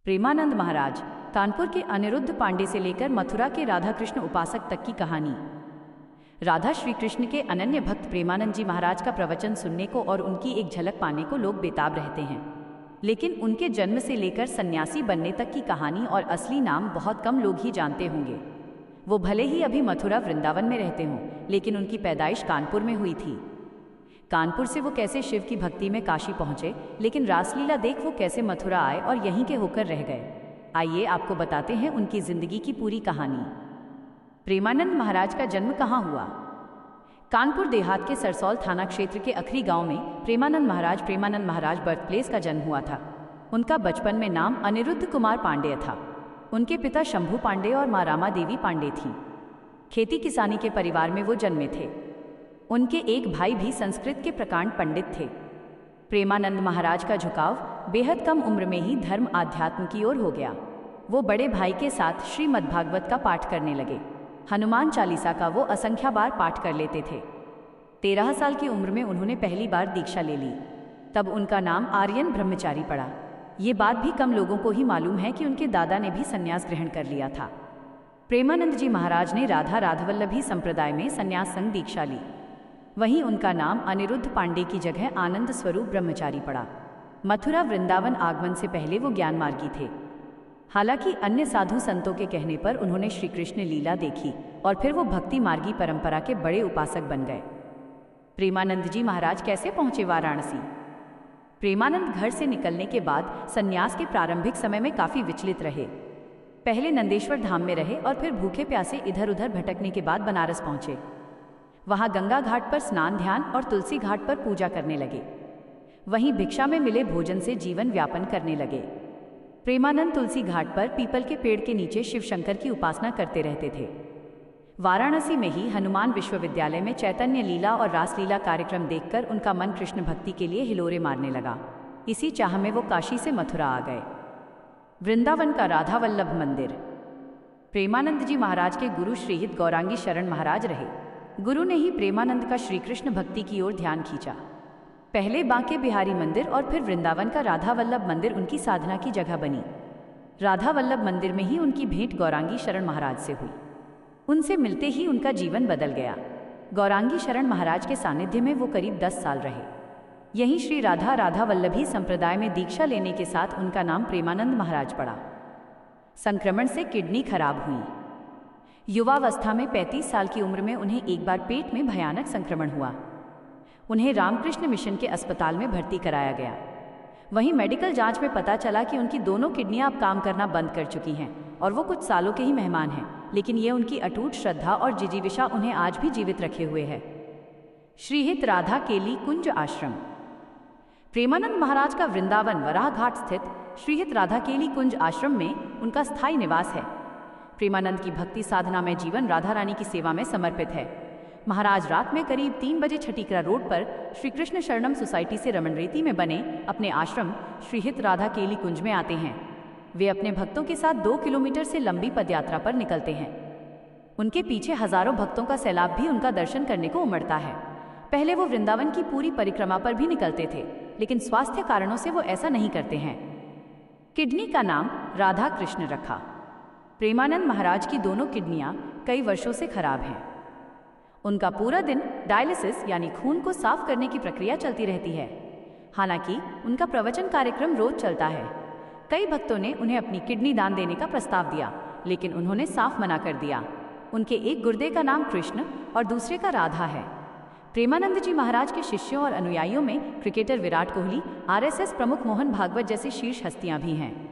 प्रेमानंद महाराज, कानपुर के अनिरुद्ध पांडे से लेकर मथुरा के राधा कृष्ण उपासक तक की कहानी। राधा श्री कृष्ण के अनन्य भक्त प्रेमानंद जी महाराज का प्रवचन सुनने को और उनकी एक झलक पाने को लोग बेताब रहते हैं। लेकिन उनके जन्म से लेकर सन्यासी बनने तक की कहानी और असली नाम बहुत कम लोग ही जानते होंगे। वो भले ही अभी मथुरा वृंदावन में रहते हों, लेकिन उनकी पैदाइश कानपुर में हुई थी। कानपुर से वो कैसे शिव की भक्ति में काशी पहुंचे, लेकिन रासलीला देख वो कैसे मथुरा आए और यहीं के होकर रह गए। आइए आपको बताते हैं उनकी जिंदगी की पूरी कहानी। प्रेमानंद महाराज का जन्म कहाँ हुआ? कानपुर देहात के सरसौल थाना क्षेत्र के अखरी गांव में प्रेमानंद महाराज बर्थ प्लेस का जन्म हुआ था। उनका बचपन में नाम अनिरुद्ध कुमार पांडेय था। उनके पिता शंभू पांडे और माँ रामा देवी पांडे थी। खेती किसानी के परिवार में वो जन्मे थे। उनके एक भाई भी संस्कृत के प्रकांड पंडित थे। प्रेमानंद महाराज का झुकाव बेहद कम उम्र में ही धर्म आध्यात्म की ओर हो गया। वो बड़े भाई के साथ श्रीमद्भागवत का पाठ करने लगे। हनुमान चालीसा का वो असंख्या बार पाठ कर लेते थे। 13 साल की उम्र में उन्होंने पहली बार दीक्षा ले ली। तब उनका नाम आर्यन ब्रह्मचारी पड़ा। ये बात भी कम लोगों को ही मालूम है कि उनके दादा ने भी संन्यास ग्रहण कर लिया था। प्रेमानंद जी महाराज ने राधा राधवल्लभी संप्रदाय में संन्यास संग दीक्षा ली। वहीं उनका नाम अनिरुद्ध पांडे की जगह आनंद स्वरूप ब्रह्मचारी पड़ा। मथुरा वृंदावन आगमन से पहले वो ज्ञान मार्गी थे। हालांकि अन्य साधु संतों के कहने पर उन्होंने श्री कृष्ण लीला देखी और फिर वो भक्ति मार्गी परंपरा के बड़े उपासक बन गए। प्रेमानंद जी महाराज कैसे पहुंचे वाराणसी? प्रेमानंद घर से निकलने के बाद संन्यास के प्रारंभिक समय में काफी विचलित रहे। पहले नंदेश्वर धाम में रहे और फिर भूखे प्यासे इधर उधर भटकने के बाद बनारस पहुंचे। वहां गंगा घाट पर स्नान ध्यान और तुलसी घाट पर पूजा करने लगे। वहीं भिक्षा में मिले भोजन से जीवन व्यापन करने लगे। प्रेमानंद तुलसी घाट पर पीपल के पेड़ के नीचे शिव शंकर की उपासना करते रहते थे। वाराणसी में ही हनुमान विश्वविद्यालय में चैतन्य लीला और रासलीला कार्यक्रम देखकर उनका मन कृष्ण भक्ति के लिए हिलोरे मारने लगा। इसी चाह में वो काशी से मथुरा आ गए। वृंदावन का राधा वल्लभ मंदिर। प्रेमानंद जी महाराज के गुरु श्रीहित गौरांगी शरण महाराज रहे। गुरु ने ही प्रेमानंद का श्री कृष्ण भक्ति की ओर ध्यान खींचा। पहले बांके बिहारी मंदिर और फिर वृंदावन का राधा वल्लभ मंदिर उनकी साधना की जगह बनी। राधा वल्लभ मंदिर में ही उनकी भेंट गौरांगी शरण महाराज से हुई। उनसे मिलते ही उनका जीवन बदल गया। गौरांगी शरण महाराज के सानिध्य में वो करीब 10 साल रहे। यहीं श्री राधा वल्लभी संप्रदाय में दीक्षा लेने के साथ उनका नाम प्रेमानंद महाराज पड़ा। संक्रमण से किडनी खराब हुई। युवावस्था में 35 साल की उम्र में उन्हें एक बार पेट में भयानक संक्रमण हुआ। उन्हें रामकृष्ण मिशन के अस्पताल में भर्ती कराया गया। वहीं मेडिकल जांच में पता चला कि उनकी दोनों किडनियां अब काम करना बंद कर चुकी हैं और वो कुछ सालों के ही मेहमान हैं, लेकिन ये उनकी अटूट श्रद्धा और जिजीविषा उन्हें आज भी जीवित रखे हुए है। श्रीहित राधा केली कुंज आश्रम। प्रेमानंद महाराज का वृंदावन वराह घाट स्थित श्रीहित राधा केली कुंज आश्रम में उनका स्थायी निवास है। प्रेमानंद की भक्ति साधना में जीवन राधा रानी की सेवा में समर्पित है। महाराज रात में करीब 3 बजे छठीकरा रोड पर श्री कृष्ण शरणम सोसाइटी से रमणरेती में बने अपने आश्रम श्रीहित राधा केली कुंज में आते हैं। वे अपने भक्तों के साथ 2 किलोमीटर से लंबी पदयात्रा पर निकलते हैं। उनके पीछे हजारों भक्तों का सैलाब भी उनका दर्शन करने को उमड़ता है। पहले वो वृंदावन की पूरी परिक्रमा पर भी निकलते थे, लेकिन स्वास्थ्य कारणों से वो ऐसा नहीं करते हैं। किडनी का नाम राधा कृष्ण रखा। प्रेमानंद महाराज की दोनों किडनियां कई वर्षों से खराब हैं। उनका पूरा दिन डायलिसिस यानी खून को साफ करने की प्रक्रिया चलती रहती है। हालांकि उनका प्रवचन कार्यक्रम रोज चलता है। कई भक्तों ने उन्हें अपनी किडनी दान देने का प्रस्ताव दिया, लेकिन उन्होंने साफ मना कर दिया। उनके एक गुर्दे का नाम कृष्ण और दूसरे का राधा है। प्रेमानंद जी महाराज के शिष्यों और अनुयायियों में क्रिकेटर विराट कोहली, RSS प्रमुख मोहन भागवत जैसे शीर्ष हस्तियां भी हैं।